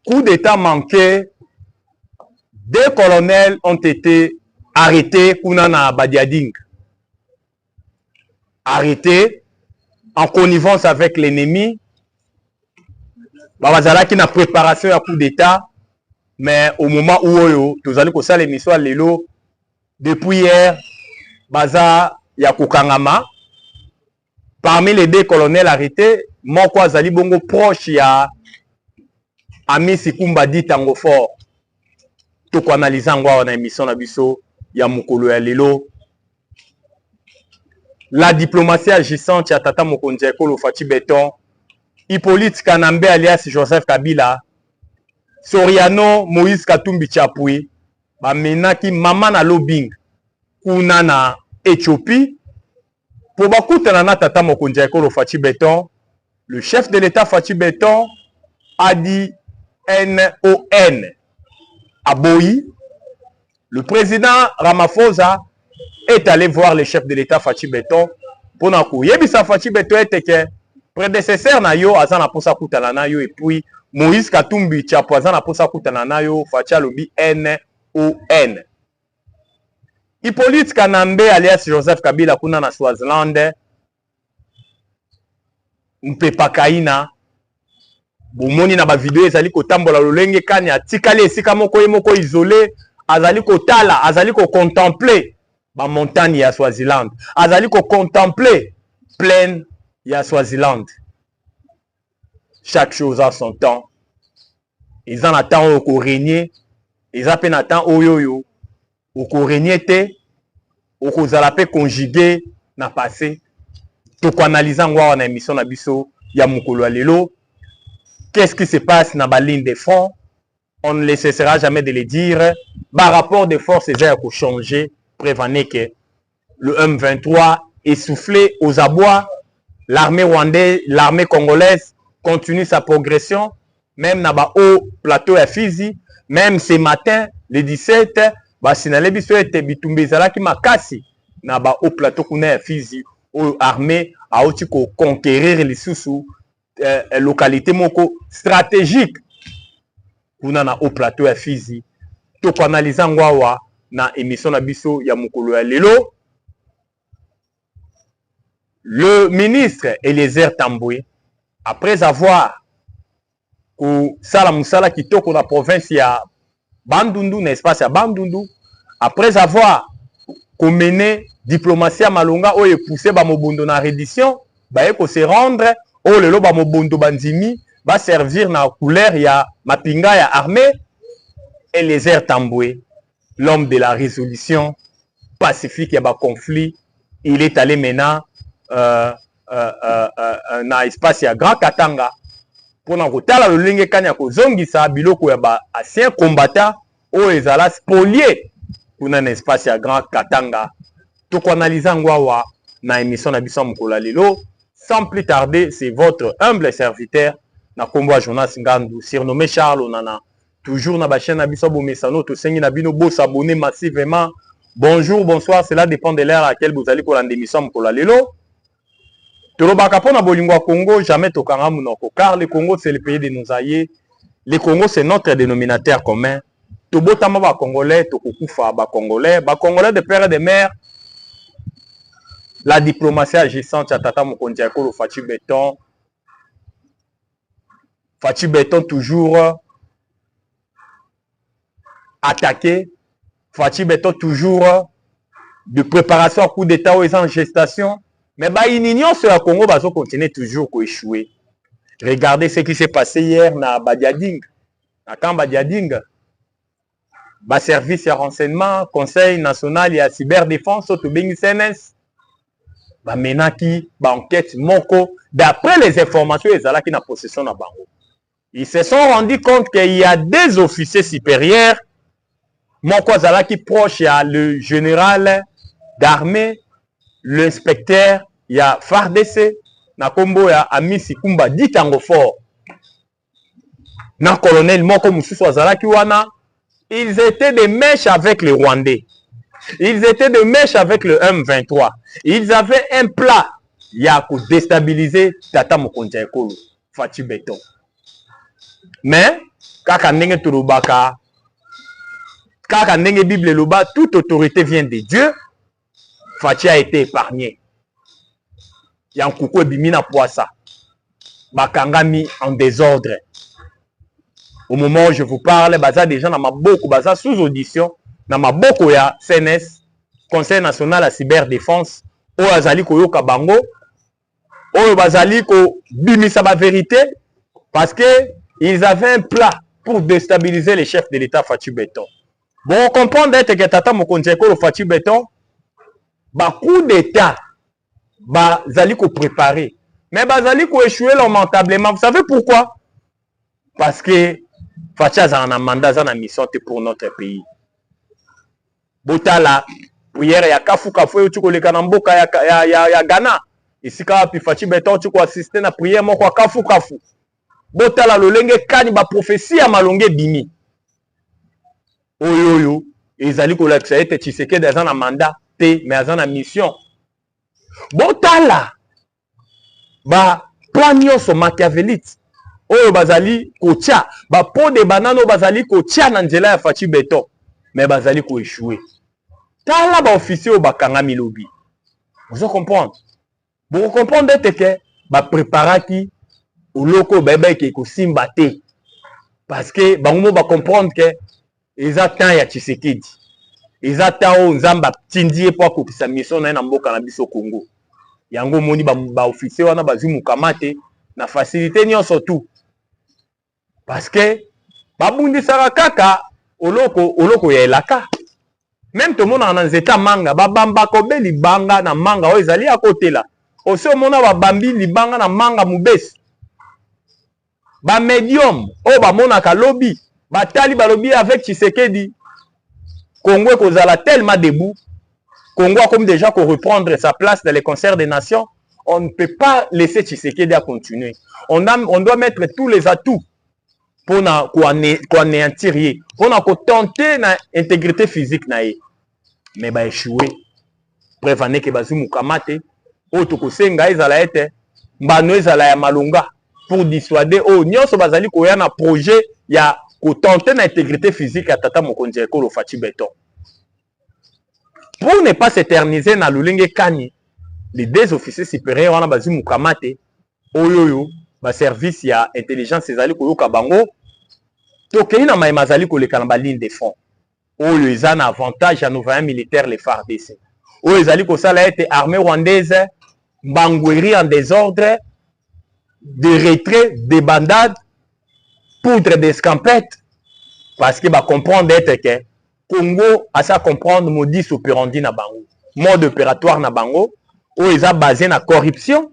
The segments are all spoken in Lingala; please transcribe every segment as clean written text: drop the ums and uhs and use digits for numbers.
Coup d'État manqué, deux colonels ont été arrêtés Kunana Badiading. Arrêtés en connivence avec l'ennemi. Babazala qui n'a préparation à coup d'État, mais au moment où tous allez que l'émission à l'élo, depuis hier, Baza Yakukangama, parmi les deux colonels arrêtés, Moko Zali Bongo proche ya Ami Sikumba dit Tango Fort. Tout qu'on analyse en émission na biso ya mukolo ya lelo. La diplomatie agissante ya Tata Mokonzi Ekolo Fachi Beton, Hippolyte Kanambe alias Joseph Kabila, Soriano Moïse Katumbi Chapui, bamenaki mama na lobbying kuna na Éthiopie pour bakutana na Tata Mokonzi Ekolo Fachi Beton. Le chef de l'État Fachi Beton a dit NON à Boyi. Le président Ramaphosa est allé voir le chef de l'État Fachi Beton pour nakou. Yebisa Fachi Beton était que prédécesseur na yo azana posa kutana na yo et puis Moïse Katumbi Tchapo azana posa kutana na yo Fachi alobi NON. Hippolyte Kanambe alias Joseph Kabila kuna na Swaziland Mpepakaina bomoni na ba video ezali kotambola lolenge kani atikali esika moko isolé azali kotala azali ko contempler ba montagne ya Swaziland azali ko contempler plaine ya Swaziland. Chaque chose a son temps. Ils en attendent au régner, ils appellent attend oyoyo au régner te au kozala pe conjuguer na passé. To ko analyser ngwa na émission na biso ya mukolo ya lelo. Qu'est-ce qui se passe dans la ligne de front? On ne cessera jamais de le dire. Par rapport de forces, c'est pour changer, prévenir que le M23 est soufflé aux abois. L'armée rwandaise, l'armée congolaise continue sa progression. Même dans le haut plateau à Fizi, même ce matin, le 17, Basinale biso ete bitumbezala ki makasi na ba haut plateau kuna à Fizi, où l'armée a aussi conquérir les sous localité moko stratégique kuna na au plateau ya Fizi. To analyser ngwawa na émission na biso ya mukolo ya lelo. Le ministre Eliezer Tambwe, après avoir sala musala kitoko na province ya Bandundu, na espace ya Bandundu, après avoir mené diplomatie à Malonga oye poussé ba mobondo na reddition, ba ko se rendre oh le loba mobondo bandimi va servir na couleur ya mapinga ya armée. Eliezer Tambwe, l'homme de la résolution pacifique ya ba conflit, il est allé maintenant na espace ya Grand Katanga pour na kotala le lenge kanya ko zongisa biloko ya ba ancien combattant o ezala spolié pour na espace ya Grand Katanga. To ko analyser ngwawa na émission na biso mkola lelo. Sans plus tarder, c'est votre humble serviteur, na kombo Jonas Ngandu, surnommé Charles Onana. Toujours na ba chaîne na biso bomesano, to sengi na bino bo s'abonner massivement. Bonjour, bonsoir, cela dépend de l'heure à laquelle vous allez kolanda émission mkola lelo. Tolobaka pona bolingwa Congo, jamais tokanga munoko, car le Congo c'est le pays de nos aïeux. Le Congo c'est notre dénominateur commun. Tobotama ba Congolais, tokokufa ba Congolais de père et de mère. La diplomatie agissante à Tata Mokonzi Ekolo Fachi Beton. Fachi Beton toujours attaqué. Fachi Beton toujours de préparation à coup d'état ou en gestation. Mais bah, une union sur le Congo va continuer toujours à échouer. Regardez ce qui s'est passé hier na Badiading. À quand Badiading, bah, service de renseignement, Conseil national et cyberdéfense, au Tubing CNS. Bah, maintenant qui, bah, enquête, Moko, d'après les informations, ils sont qui na possession na Bango. Ils se sont rendus compte qu'il y a des officiers supérieurs. Moko Zala qui proche, il y a le général d'armée, l'inspecteur, il y a FARDC, na kombo ya Amisi Kumba dit tango fort. Na colonel Moko Moussousou Zala qui wana, ils étaient des mèches avec les Rwandais. Ils étaient des mèches avec le M23. Ils avaient un plat. Il y a pour déstabiliser Tata Mokonja Ekolo, Fachi Beton. Mais, kaka ndenge turubaka, kaka ndenge Bible loba, toute autorité vient de Dieu. Fachi a été épargné. Yankoukou Bimina Poissa. Bakangami en désordre. Au moment où je vous parle, baza déjà dans ma beaucoup, baza sous audition, dans ma beaucoup ya CNS, Conseil national à cyberdéfense, au azali ko yoka bango, au bazali ko bimisa ba vérité, parce que ils avaient un plat pour déstabiliser les chefs de l'État Fachi Beton. Bon, comprendre que Tata Mokonja Ekolo Fachi Beton, ba coup d'État, ba zali ko préparer, mais ba zali ko échouer lamentablement. Vous savez pourquoi? Parce que Fachi a un mandat, a une mission pour notre pays. Botala, prière ya kafu kafu, tu koleka na mboka ya Ghana. Ici ka pi Fachi Beton tu ko assister na prière moko kafu kafu. Botala lolenge kani ba prophétie ya malonge bimi. Oyoyo, ezali ko la tsaete Tshisekedi dans un mandat te mais dans une mission. Botala ba plan nyonso machiavélite. Oyo bazali kotia ba pot de banane bazali kotia na nzela ya Fachi Beton mais bazali ko échouer. Tala ba officier o bakanga milobi. Vous comprenez? Vous comprenez que ba préparaki au loko bébé qui ko simba te parce que bango ba comprendre que ils attendent ya Tshisekedi. Ils attendent nzamba tindie pour ko sa mission na mboka na biso Congo. Yango moni ba officier wana bazimu kamate na facilité nyonso tout. Parce que babundi sara kaka oloko ya elaka. Même tout le monde en état manga, babamba kobe libanga na manga o ezali à côté là. Aussi mona babambi libanga na manga mubesi. Ba medium o ba mona ka lobby, batali ba lobby avec Tshisekedi. Congo kozala tellement debout. Congo a comme déjà qu'on reprendre sa place dans les concerts des nations. On ne peut pas laisser Tshisekedi à continuer. On doit mettre tous les atouts pour anéantir, pour tenter l'intégrité physique. Mais bah échouer. Prévenez que bazu mukamate, otoko senga ezala ete, mbano ezala ya malunga pour dissuader oh nyonso bazali koya na projet ya ko tenter l'intégrité physique à Tata Mokonja Ekolo Fachi Beton. Pour ne pas s'éterniser na lulenge kani, les deux officiers supérieurs wana bazu mukamate, oyoyo ba service ya intelligence ezali koyoka bango. Tokei na maimazali koleka na ba ligne de front. Oyo eza na avantage à nos voyants militaires les FARDC. Oyo ezali kosala ete armée rwandaise mbangweri en désordre, de retrait, de bandade, poudre d'escampette, parce que ba comprendre ete que Congo a ça comprendre modus operandi na bango, mode opératoire na bango, oyo eza basé na corruption,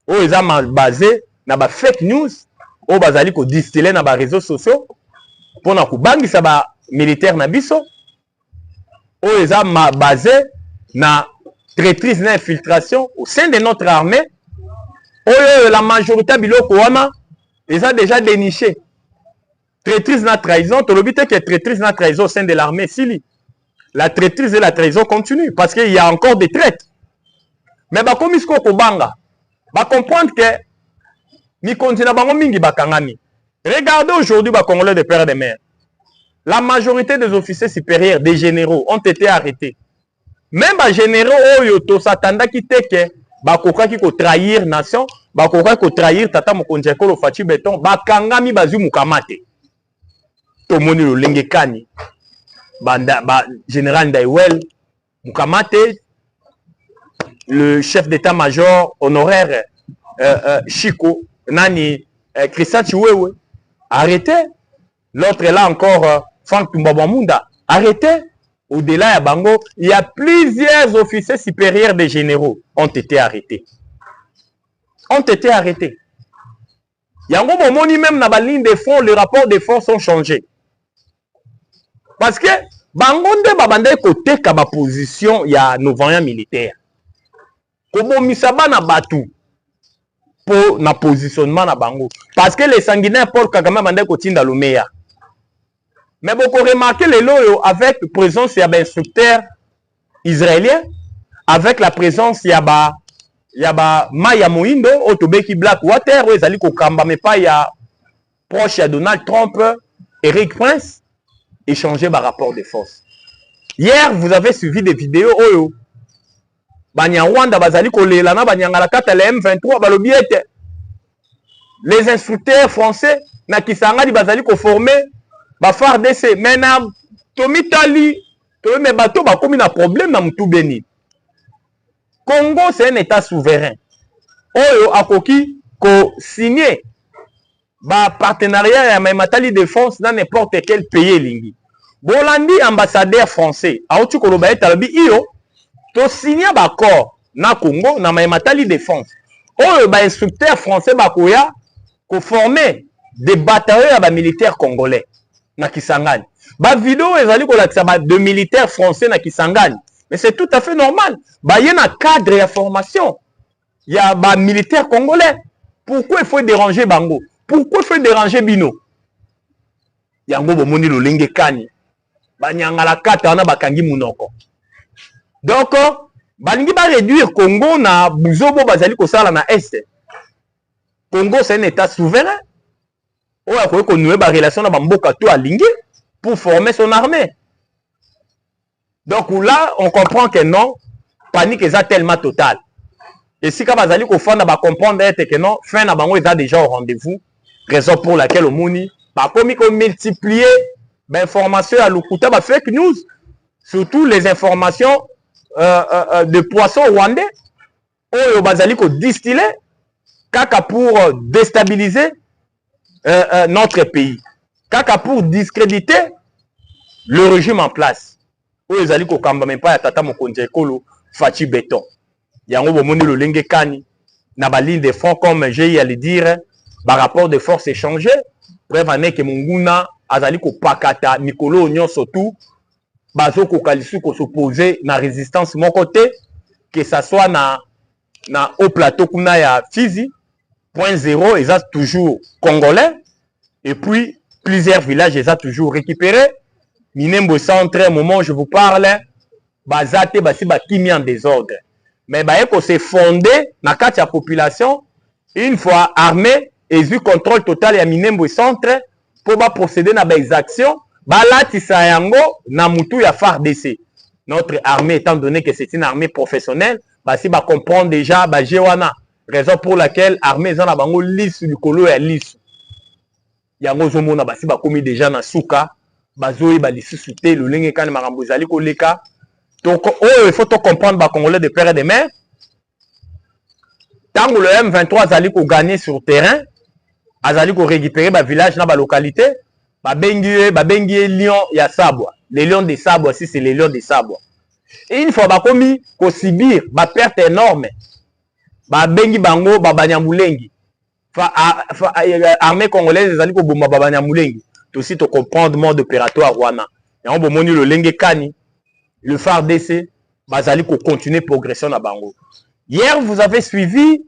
oyo eza basé na ba fake news. O bazali ko distiller na ba réseaux sociaux pour na kubangisa ba militaire na biso o eza basé na traîtrise na infiltration au sein de notre armée. O la majorité biloko wana eza déjà déniché. Traîtrise na trahison, to lobite que traîtrise na trahison au sein de l'armée sili. La traîtrise et la trahison continuent parce qu'il y a encore des traîtres. Mais ba komisko ko banga ba comprendre que regardez aujourd'hui les Congolais de père et de mère. La majorité des officiers supérieurs, des généraux, ont été arrêtés. Même les généraux, ils s'attendaient à que bakoka ki ko trahir nation, bakoka ko trahir Tata Mokonja Ekolo Fachi Beton, bakangami bazu mukamate. tomoni lolenge kani général Ndaiwel Mukamate, le chef d'état-major honoraire Chico Nani Christian Chiwewe, arrêté. L'autre est là encore, Franck Tumbabamunda, arrêté. Au-delà ya bango, il y a plusieurs officiers supérieurs des généraux ont été arrêtés. Ont été arrêtés. Yango momoni même na ba ligne de front, les rapports de force ont changé. Parce que bango nde babande côté ka ba position ya nos voyants militaires. Komo misaba na batu pour na positionnement na bango. Parce que les sanguinaires Paul Kagame bande ko tinda lumeya. Mais beaucoup remarqué les loyaux avec la présence il y a des instructeurs israéliens, avec la présence il y a Maya Moindo, Otobeki Blackwater, où ils allaient au Kamba, mais pas il y a proche à Donald Trump, Eric Prince, échanger par rapport de force. Hier, vous avez suivi des vidéos, oh, Banyarwanda, Bazali Kolelana, Banyangalakata, les M23, Balobiete. Les instructeurs français, Nakisanga, di Bazali ko formé, Bafar DC, maintenant, Tomitali, mais bateau, comme il a un problème dans tout béni. Congo, c'est un état souverain. Oyo akoki ko signé ba partenariat ya Matali Défense dans n'importe quel pays lingi. Bolandi ambassadeur français, aoutu koloba etalabi iyo, to signé ba accord na Congo na Matali Défense. Oyo ba instructeur français bakoya ko former des bataillons ya ba militaires congolais. Na Kisangani. Ba vidéo ezali ko lakisa ba de militaires français na Kisangani. Mais c'est tout à fait normal. Ba yena cadre ya formation. Il y a ba militaires congolais. Pourquoi il faut déranger bango? Pourquoi il faut déranger bino? Yango bomoni lolenge kani. Ba nyangala kata na bakangi munoko. Donc balingi ba réduire Congo na buzobo bazali ko sala na est. Congo c'est un état souverain. On a connu la relation avec Mboka tout à Lingui pour former son armée. Donc là, on comprend que non, panique est tellement totale. Et si Kabazali Kofanda va comprendre que non, fin d'abord est déjà au rendez-vous, raison pour laquelle au Mouni, par comme il multiplier l'information à l'Okuta, fake news, surtout les informations de poissons rwandais, où Bazali ko distiller, kaka pour déstabiliser notre pays. Kaka pour discréditer le régime en place. Où ils allaient au Kamba, même pas à Tata Mokonje Kolo, Fati Béton. Yango Bomoni le Lenge Kani, na ba ligne de front, comme j'ai eu à le dire, par rapport de force échangée, bref, année que Munguna, Azali ko Pakata, Mikolo Onyon surtout, Bazo ko Kalisu ko s'opposer na résistance mon côté, que ça soit na au plateau kuna ya Fizi. Point zéro, ils ont toujours congolais. Et puis, plusieurs villages, ils ont toujours récupéré. Minembo centre, au moment où je vous parle, Bazate, Basi, Bakimi en désordre. Mais Baeko s'est fondé dans la population, une fois armé, ils ont contrôle total à Minembo centre pour procéder à des actions. Balati Sayango, Namutu ya FARDC. Notre armée, étant donné que c'est une armée professionnelle, Basi, comprend déjà, Jewana. Raison pour laquelle l'armée est en lisse du colo et lisse. Yango zomona basi ba komi déjà na souka, bazoyi ba lisse souté le lenge kan marambo zali ko leka. Donc il faut comprendre ba congolais de père et de mère. Tant que le M23 zali ko gagner sur terrain, azali ko récupérer ba village na ba localité, ba bengi lion ya Sabwa. Les lions de Sabwa, si c'est les lions de Sabwa. Et une fois ba komi ko subir ba perte énorme. Ba bengi bango babanyamulengi armée congolaise ezali ko bomba babanyamulengi to si to comprendre mode opératoire wana yango bomoni le lenge kani le FARDC bazali ko continuer progression na bango. Hier vous avez suivi,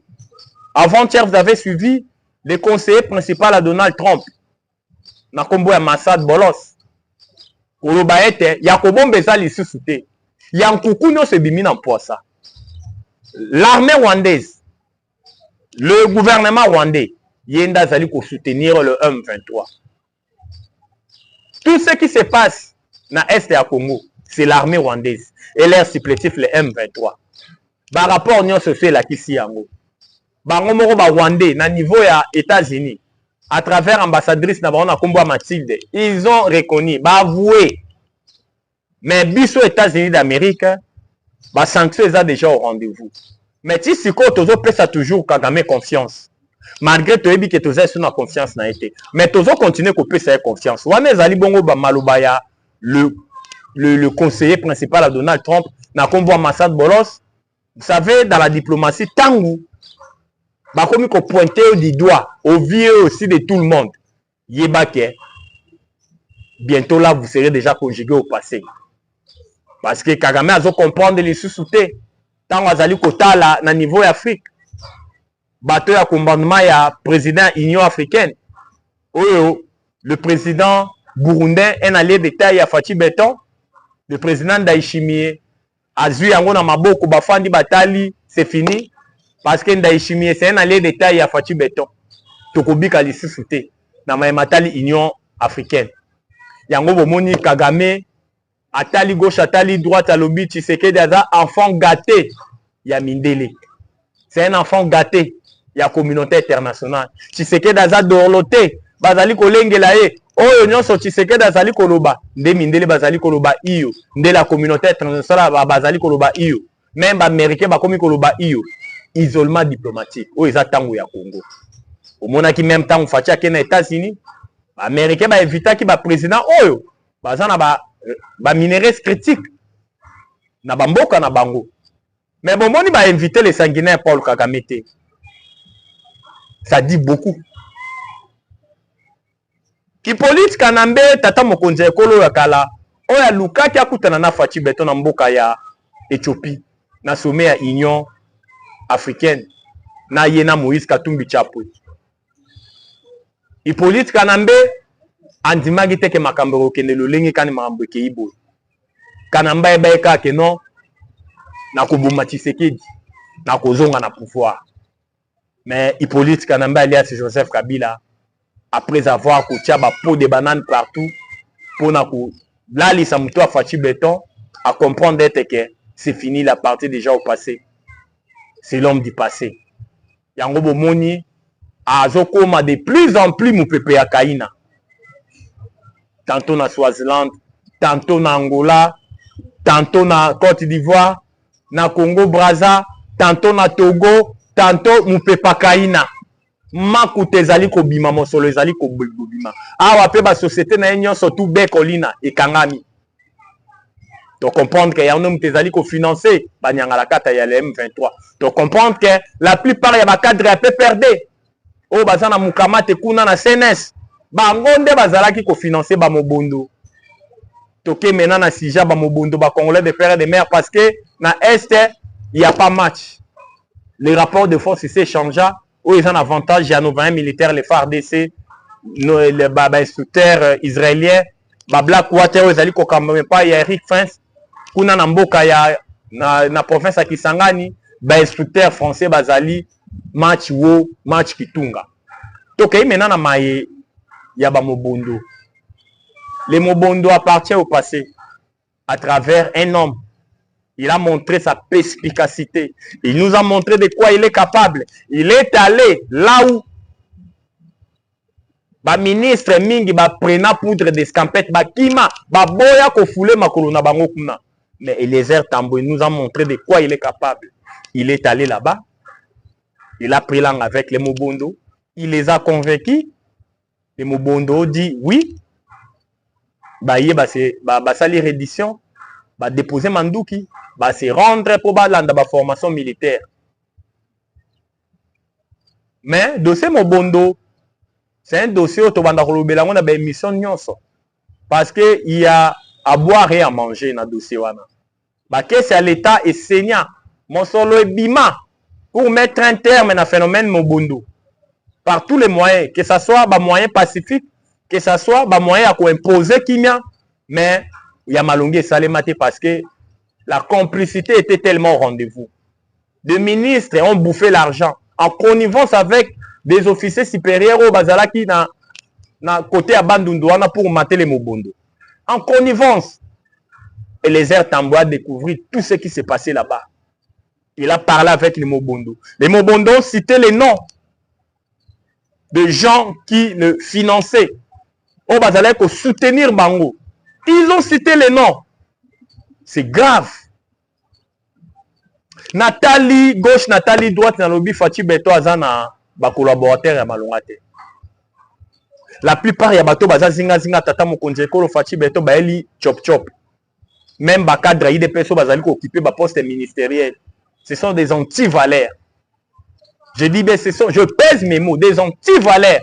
avant-hier vous avez suivi le conseiller principal à Donald Trump na kombo ya Massad Bolos koloba ete ya kobomba ezali lisusu te ya nkuku nyonso ebimi na mposa. L'armée rwandaise, le gouvernement rwandais, Yenda Zali pour soutenir le M23. Tout ce qui se passe dans l'Est de Congo, c'est l'armée rwandaise. Et l'air supplétif, le M23. Par rapport à l'Union sociale, qui s'y a Bango moko ba Rwandais, na niveau ya États-Unis, à travers l'ambassadrice Nabarona Kombo Mathilde, ils ont reconnu, avoué. Mais biso États-Unis d'Amérique, les sanctions sont déjà au rendez-vous. Mais si tu as toujours Kagame confiance, malgré que tu as une confiance, mais tu as continué à faire confiance. Le conseiller principal à Donald Trump, na Kombo Massad Bolos, vous savez, dans la diplomatie, Tangu, bah comme qu'on pointait du doigt, au vieux aussi de tout le monde, Yébake, bientôt là, vous serez déjà conjugué au passé. Parce que Kagame a comprendre les sous-soutés. Tant que vous allez à na niveau Afrique, bateau à commandement, il y a président Union africaine. Le président burundais, un allié d'État, il y a Fatih Beton. Le président Ndayishimiye, Azui Angona Maboko, Bafandi Batali, c'est fini. Parce que Ndayishimiye, c'est un allié d'État, il y a Fatih Beton. Tokobi Kalisi Souté, dans ma Matali Union africaine. Yango Bomoni Kagame, Atali gauche, Atali droite, à l'obi, Tshisekedi Daza, enfant gâté, il y a Mindele. C'est un enfant gâté, il y a communauté internationale. Tshisekedi Daza dorloté, Bazali Kolengelae. Oyo nyonso Tshisekedi azali koloba nde Mindele bazali koloba iyo nde la communauté internationale bazali koloba iyo même ba américain bakomi koloba iyo isolement diplomatique oyo eza tango ya Congo omonaki même tango Fatia ke na États-Unis ba américain ba invitaki ba président oyo baza na ba minéraux critiques na bamboka na bango mais bon moni ba inviter les sanguinaires Paul Kagame te ça dit beaucoup. Hippolyte Kanambe tata mokonzi ekolo ya kala oya lukaki akutana na Fatih Beton na mboka ya Éthiopie na sommet ya Union africaine na yena Moïse Katumbi Chapwe. Hippolyte Kanambe andimaki teke makambo okende lolenge kani makambo ekeibo. Kanamba ebaeka ke non na koboma Tshisekedi na kozonga na pouvoir. Mais Hippolyte Kanambe alias Joseph Kabila après avoir coûté la peau de banane partout, pour là, les samoutois Fatih Beton à comprendre que c'est fini la partie déjà au passé. C'est l'homme du passé. Yango Bomoni a Zokoma de plus en plus mon pépé à Kaina. Tantôt na Swaziland, tantôt na Angola, tantôt na Côte d'Ivoire, na Congo Brazza, tantôt na Togo, tantôt mon pépé à Kaina. Makute zali ko bima mosolo zali ko bima awa pe ba société na enyo surtout bekolina et kangami to comprendre que ya nom te zali ko financer ba nyanga la kata ya M23 to comprendre que la plupart ya ba cadre a peu perdé o bazana mukama te kuna na CNS ba ngonde bazalaki ko financer ba mobondo to ke mena na sija ba mobondo ba congolais de père et de mère parce que na est il y a pas match les rapports de force s'est changé. Où ils ont un avantage, il y a nos 20 militaires, les FARDC, les instructeurs israéliens, les Blackwater, ils allaient quand même pas, il y a Eric France, kuna namboka ya na province ya Kisangani, les instructeurs français bazali match wo, match kitunga. Donc maintenant na maye ya ba mobondo. Les mobondo appartient au passé à travers un homme. Il a montré sa perspicacité. Il nous a montré de quoi il est capable. Il est allé là où ba ministre mingi ba prena poudre d'escampette ba kima ba boya ko foule makolo na bango kuna. Mais Eliezer Tambo il nous a montré de quoi il est capable. Il est allé là-bas. Il a pris langue avec les Mobondo. Il les a convaincus. Les Mobondo dit oui. Ba c'est sali reddition. Ba déposer Mandouki. Bah, c'est rendre probable dans la formation militaire. Mais dossier Mobondo, c'est un dossier où on a une mission nyonso. Parce qu'il y a à boire et à manger dans le dossier. Bah, que c'est à l'État et saignant. Mon solo est bima pour mettre un terme à un phénomène Mobondo. Par tous les moyens, que ce soit des moyens pacifiques, que ce soit des moyens à imposer Kimia, mais il y a malongé salématé parce que la complicité était tellement au rendez-vous. Des ministres ont bouffé l'argent en connivence avec des officiers supérieurs au Bazalaki na côté à Bandundouana pour mater les Mobondo. En connivence. Et les airs Tambo a découvert tout ce qui s'est passé là-bas. Il a parlé avec les Mobondo. Les Mobondo ont cité les noms de gens qui le finançaient. Oh, bazalé pour soutenir Bango. Ils ont cité les noms. C'est grave. Nathalie gauche, Nathalie droite, na lobby Fati Beto azana ba collaborateur ya malongate. La plupart ya bato baza zinga zinga tata mokonzi ekolo Fati Beto baeli chop chop. Même ba cadre des personnes bazali ko occuper ba poste ministériel. Ce sont des anti-valeurs. Je dis bien je pèse mes mots, des anti-valeurs.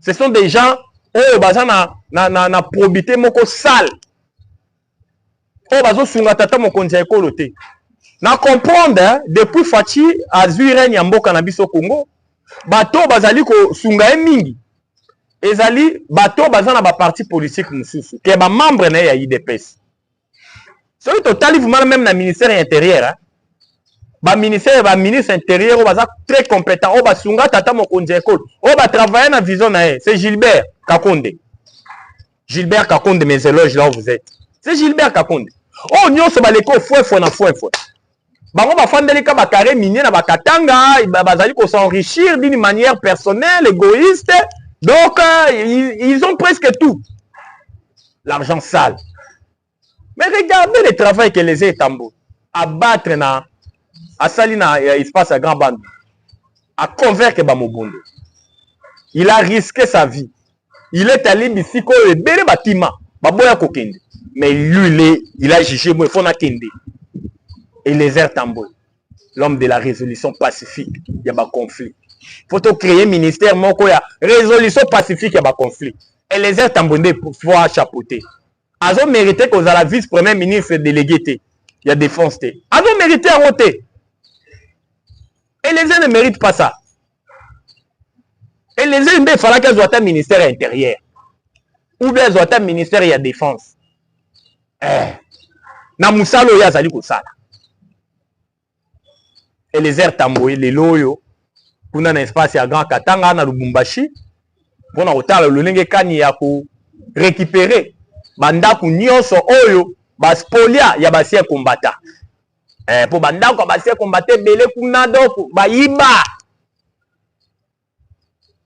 Ce sont des gens oh baza na probité moko sale. Oh bazo sunga tata mokonzi ekolo te. Na comprendre hein, depuis Fati azui règne ya mboka na biso Congo, bato bazali ko sunga mingi. Ezali bato bazana ba parti politique mususu ke ba membre na ya IDPS. So total vraiment même na ministère intérieur hein. Ba ministre intérieur o baza très compétent o ba sunga tata mokonzi ekolo. O ba travailler na vision na c'est Gilbert Kakonde. Gilbert Kakonde, mes éloges là où vous êtes. C'est Gilbert Kakonde. Oh nyonso baleko fouet na fouet. Bango bafandelika ba carré minier na bakatanga bazali ko s'enrichir d'une manière personnelle, égoïste. Donc ils ont presque tout. L'argent sale. Mais regardez le travail que les Étambo abattre na asali na espace à grand bande à convaincre Bamobondo. Il a risqué sa vie. Il est allé bisiko et bele batima baboya kokende. Mais lui il a jugé moi faut na kende. Et les Tambo, l'homme de la résolution pacifique, il y a un conflit. Il faut créer un ministère, il y a résolution pacifique, il y a un conflit. Et les Tambondais pour pouvoir chapeauter. Ils ont mérité qu'on a la vice-premier ministre délégué. Il y a défense. Ils ont mérité à voter. Et les uns ne méritent pas ça. Et les uns, il fallait qu'ils aient un ministère intérieur. Ou bien ils ont un ministère de défense. Na musalo ya zali kosala. Et les Tamboy, les loyo, pour un espace à Grand Katanga, na Lubumbashi, pour na otala lolenge kani ya ko récupérer banda ku nyonso oyo ba spolia ya basien combattant. Pour banda ko basien combattant belé kuna doko ba yiba.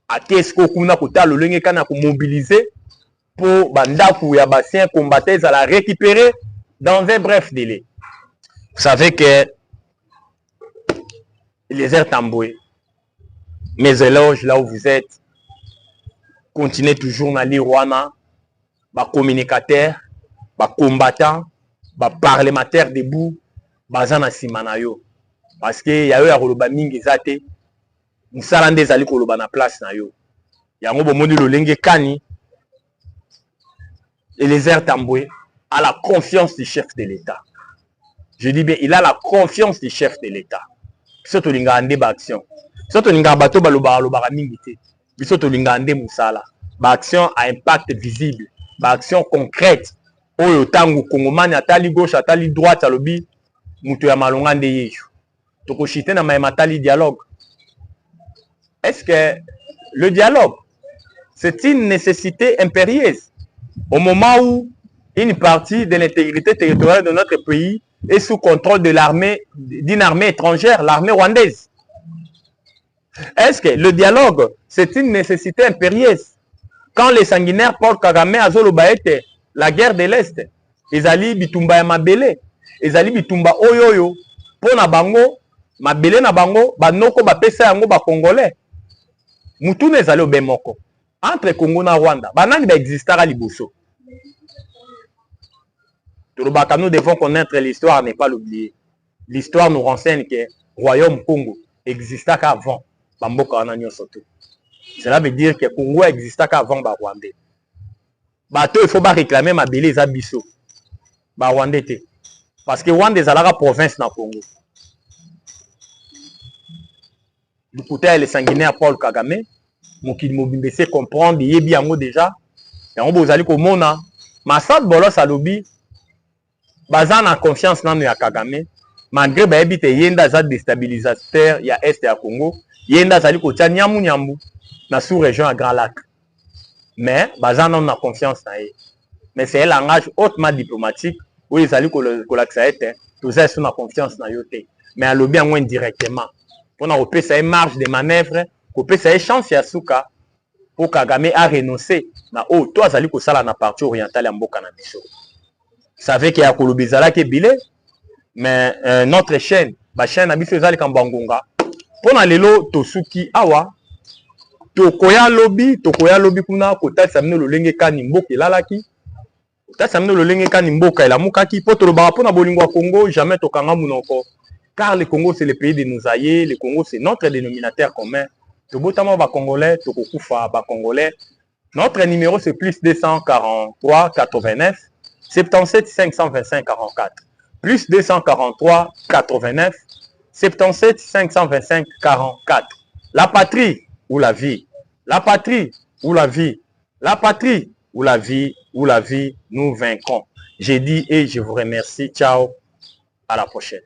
Atesko kuna kotala lolenge kana ko mobiliser pour banda ku ya basien combattant à la récupérer dans un bref délai. Vous savez que les Tamboué, mes éloges là où vous êtes, continuez toujours à lire Rwanda, les communicateurs, les combattants, les parlementaires debout, bazana simanayo. Parce que y a eu à Roloba mingi zate, musalande zali koloba na place na yo. Yango bomondi lo lenge kani. Et les Tamboué a la confiance du chef de l'État. Je dis bien, il a la confiance du chef de l'État. Biso linga ande ba action. Biso linga bato baloba mingi te. Biso linga ande musala. Ba action à impact visible, ba action concrète. Oyo tangu kongomani atali gauche atali droite alobi muto ya malonga nde yeyo. Toko chite na matali dialogue. Est-ce que le dialogue c'est une nécessité impérieuse au moment où une partie de l'intégrité territoriale de notre pays est sous contrôle de l'armée, d'une armée étrangère, l'armée rwandaise. Est-ce que le dialogue, c'est une nécessité impérieuse? Quand les sanguinaires Paul Kagame a zolobaete, la guerre de l'Est, ils allaient bitumba ya mabele, ils allaient bitumba oyoyo, pour na bango, mabele na bango, banoko ba pesa yango ba congolais. Mutu ne zali obemoko. Entre Congo na Rwanda, banani ba existara liboso. Nous devons connaître l'histoire, ne pas l'oublier. L'histoire nous renseigne que le royaume Congo existait qu'avant Bamboka Ananyo Soto. Cela veut dire que le Congo existait qu'avant Rwanda. Bato, il faut pas réclamer ma belle Abisso. Rwanda. Parce que Rwanda est la province dans le Congo. Du côté, les sanguinaires Paul Kagame, Mokil Mobimbese comprendre, il y a bien déjà. Et on vous allez comme Mona. Massad Bolos Alobi. Bazan a confiance dans ya Kagame malgré ba ebite yenda za déstabilisateur ya est ya Congo yenda zali ko tia nyamu nyambu na sous région à Grand Lac mais bazan on a confiance na ye mais c'est un langage hautement diplomatique où ils allaient ko l'accès tout ça sur la confiance na yote mais à l'objet moins directement on a repéré ça une marge de manœuvre kopesa ye chance ya suka pour Kagame a renoncé na o to azali kosala na partie orientale ya mboka na biso. Savez qu'il y a kolobizala ke bile mais notre chaîne ba chaîne na biso ezali kambangonga pona lelo tosuki awa tokoya lobby kuna kotalisa mino lolenge kani mboka elalaki kotalisa mino lolenge kani mboka elamukaki po tolobaka mpona bolingo ya Congo jamais tokanga munoko car le Congo c'est le pays de nos aïeux, le Congo c'est notre dénominateur commun. Tobotama ba Congolais, tokokufa ba Congolais. Notre numéro c'est plus 243 89 77 525 44. Plus 243 89 77 525 44. La patrie ou la vie. La patrie ou la vie. La patrie ou la vie ou la vie, nous vaincrons. J'ai dit et je vous remercie. Ciao. À la prochaine.